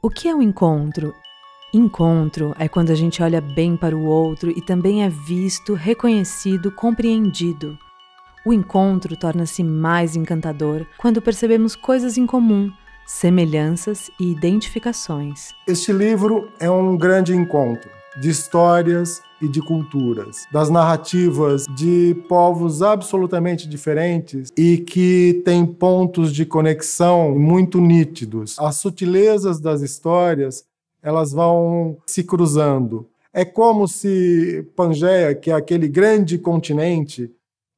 O que é um encontro? Encontro é quando a gente olha bem para o outro e também é visto, reconhecido, compreendido. O encontro torna-se mais encantador quando percebemos coisas em comum, semelhanças e identificações. Este livro é um grande encontro de histórias e de culturas, das narrativas de povos absolutamente diferentes e que têm pontos de conexão muito nítidos. As sutilezas das histórias, elas vão se cruzando. É como se Pangeia, que é aquele grande continente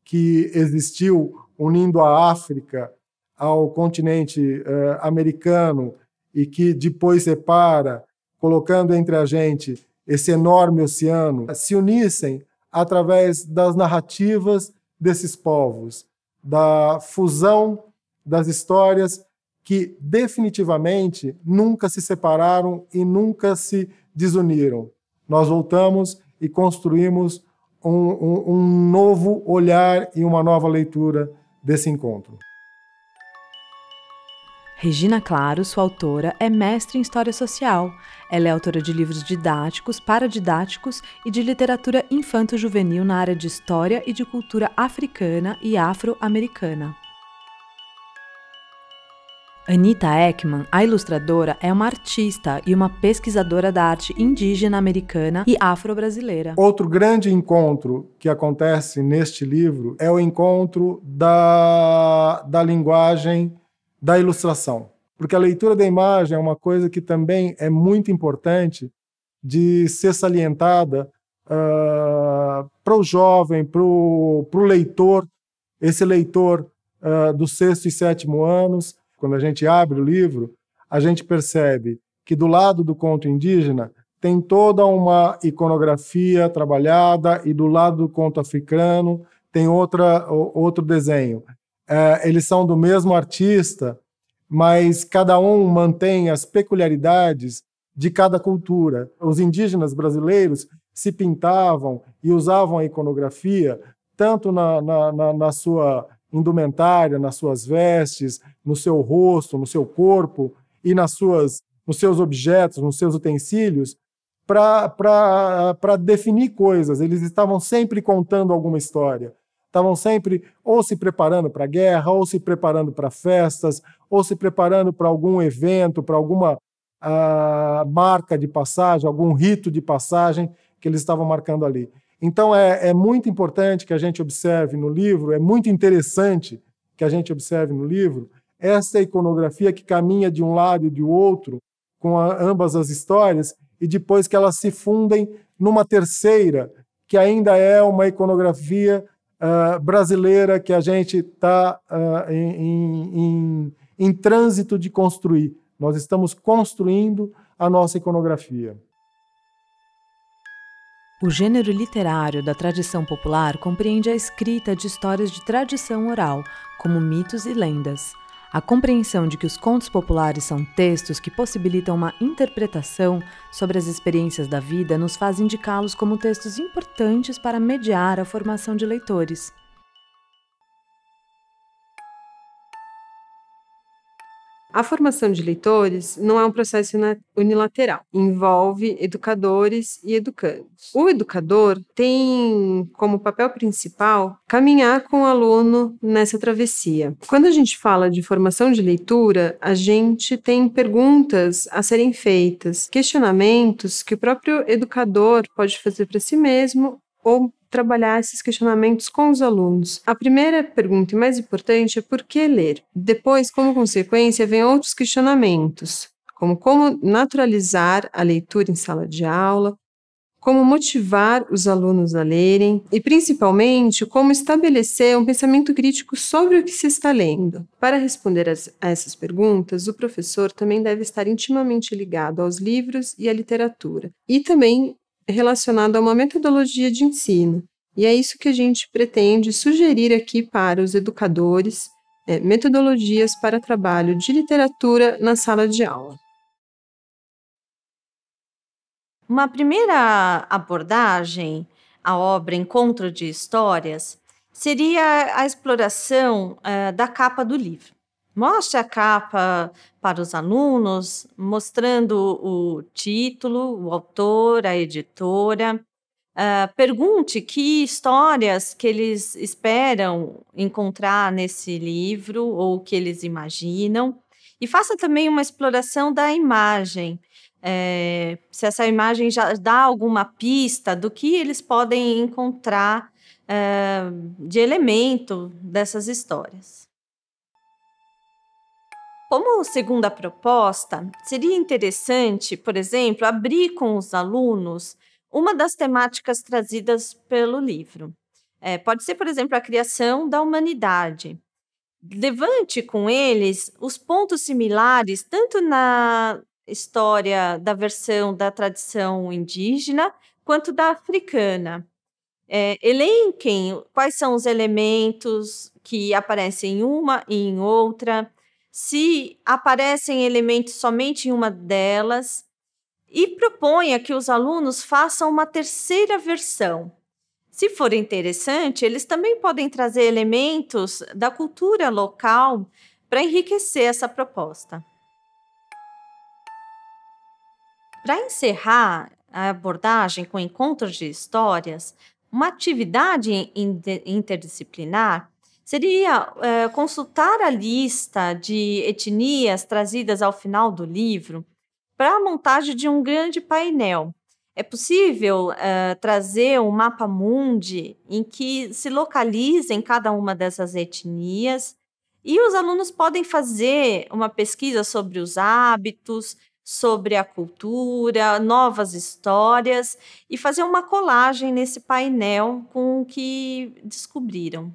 que existiu unindo a África ao continente americano e que depois separa, colocando entre a gente esse enorme oceano, se unissem através das narrativas desses povos, da fusão das histórias que definitivamente nunca se separaram e nunca se desuniram. Nós voltamos e construímos um novo olhar e uma nova leitura desse encontro. Regina Claro, sua autora, é mestre em História Social. Ela é autora de livros didáticos, paradidáticos e de literatura infanto-juvenil na área de História e de Cultura africana e afro-americana. Anita Ekman, a ilustradora, é uma artista e uma pesquisadora da arte indígena americana e afro-brasileira. Outro grande encontro que acontece neste livro é o encontro da linguagem da ilustração, porque a leitura da imagem é uma coisa que também é muito importante de ser salientada para o jovem, para o leitor, esse leitor dos 6º e 7º anos. Quando a gente abre o livro, a gente percebe que do lado do conto indígena tem toda uma iconografia trabalhada e do lado do conto africano tem outro desenho. Eles são do mesmo artista, mas cada um mantém as peculiaridades de cada cultura. Os indígenas brasileiros se pintavam e usavam a iconografia tanto na sua indumentária, nas suas vestes, no seu rosto, no seu corpo e nos seus objetos, nos seus utensílios, para definir coisas. Eles estavam sempre contando alguma história. Estavam sempre ou se preparando para a guerra, ou se preparando para festas, ou se preparando para algum evento, para alguma marca de passagem, algum rito de passagem que eles estavam marcando ali. Então é muito importante que a gente observe no livro, é muito interessante que a gente observe no livro essa iconografia que caminha de um lado e do outro com ambas as histórias e depois que elas se fundem numa terceira, que ainda é uma iconografia brasileira que a gente está em trânsito de construir. Nós estamos construindo a nossa iconografia. O gênero literário da tradição popular compreende a escrita de histórias de tradição oral, como mitos e lendas. A compreensão de que os contos populares são textos que possibilitam uma interpretação sobre as experiências da vida nos faz indicá-los como textos importantes para mediar a formação de leitores. A formação de leitores não é um processo unilateral, envolve educadores e educandos. O educador tem como papel principal caminhar com o aluno nessa travessia. Quando a gente fala de formação de leitura, a gente tem perguntas a serem feitas, questionamentos que o próprio educador pode fazer para si mesmo ou trabalhar esses questionamentos com os alunos. A primeira pergunta e mais importante é por que ler? Depois, como consequência, vem outros questionamentos, como naturalizar a leitura em sala de aula, como motivar os alunos a lerem e, principalmente, como estabelecer um pensamento crítico sobre o que se está lendo. Para responder a essas perguntas, o professor também deve estar intimamente ligado aos livros e à literatura, e também relacionado a uma metodologia de ensino. E é isso que a gente pretende sugerir aqui para os educadores, metodologias para trabalho de literatura na sala de aula. Uma primeira abordagem à obra Encontro de Histórias seria a exploração da capa do livro. Mostre a capa para os alunos, mostrando o título, o autor, a editora. Pergunte que histórias que eles esperam encontrar nesse livro ou que eles imaginam. E faça também uma exploração da imagem. Se essa imagem já dá alguma pista do que eles podem encontrar de elemento dessas histórias. Como segunda proposta, seria interessante, por exemplo, abrir com os alunos uma das temáticas trazidas pelo livro. Pode ser, por exemplo, a criação da humanidade. Levante com eles os pontos similares, tanto na história da versão da tradição indígena, quanto da africana. Elenquem quais são os elementos que aparecem em uma e em outra, se aparecem elementos somente em uma delas, e proponha que os alunos façam uma terceira versão. Se for interessante, eles também podem trazer elementos da cultura local para enriquecer essa proposta. Para encerrar a abordagem com encontros de histórias, uma atividade interdisciplinar seria consultar a lista de etnias trazidas ao final do livro para a montagem de um grande painel. É possível trazer um mapa mundi em que se localizem cada uma dessas etnias e os alunos podem fazer uma pesquisa sobre os hábitos, sobre a cultura, novas histórias e fazer uma colagem nesse painel com o que descobriram.